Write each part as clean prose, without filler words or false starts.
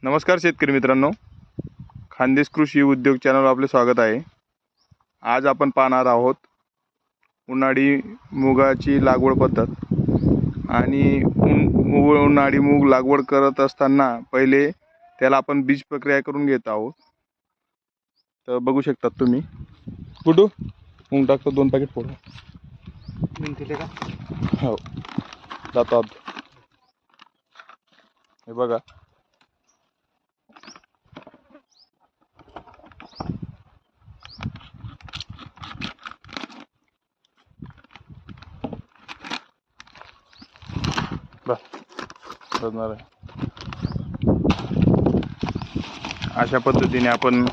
नमस्कार शेतकरी मित्रांनो, खानदेश कृषी उद्योग चॅनलवर आपले स्वागत आहे। आज आपण पाहणार आहोत उन्हाळी मुगाची लागवड पद्धत। आणि उन्हाळी मूग लागवड करत असताना पहिले त्याला आपण बीज प्रक्रिया करून घेत आहोत। तर बघू शकता तुम्ही गुडू मूग टाकतो 2 पॅकेट फोडू दिले का? हो जातात। हे बघा बघणार आहे। अशा पद्धतीने आपण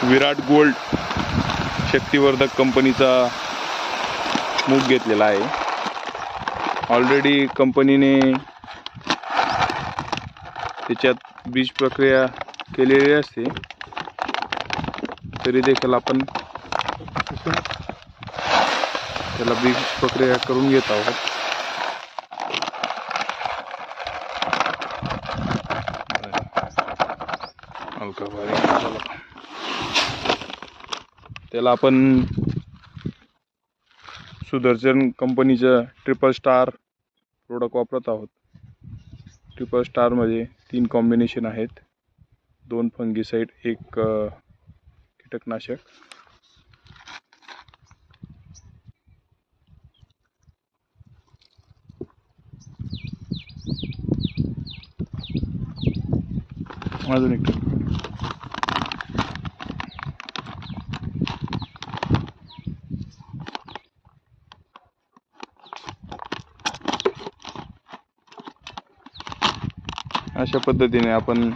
विराट गोल्ड शक्तिवर्धक कंपनीचा मूग घेतलेला आहे। ऑलरेडी कंपनीने त्याच्यात बीज प्रक्रिया केलेली असते, तरी देखील आपण त्याला बीज प्रक्रिया करून घेत आहोत। हलका बारीक त्याला आपण सुदर्शन कंपनीचं ट्रिपल स्टार प्रोडक्ट वापरत आहोत। ट्रिपल स्टार मध्ये 3 कॉम्बिनेशन आहेत, 2 फंगीसाइड, 1 कीटकनाशक। अजून एक अशा पद्धतीने आपण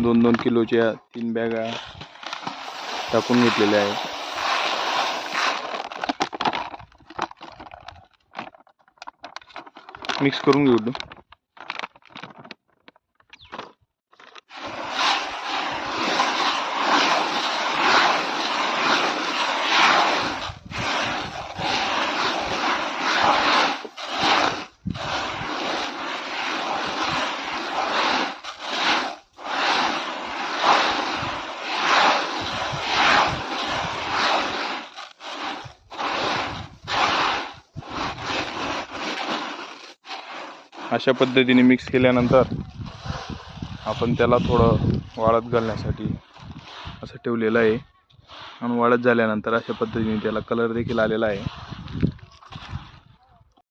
2-2 किलोच्या 3 बॅगा टाकून घेतलेल्या आहेत। मिक्स करून घेऊ। अशा पद्धतीने मिक्स केल्यानंतर आपण त्याला थोडं वाळत घालण्यासाठी असं ठेवलेलं आहे। आणि वाळत झाल्यानंतर अशा पद्धतीने त्याला कलर देखील आलेला आहे।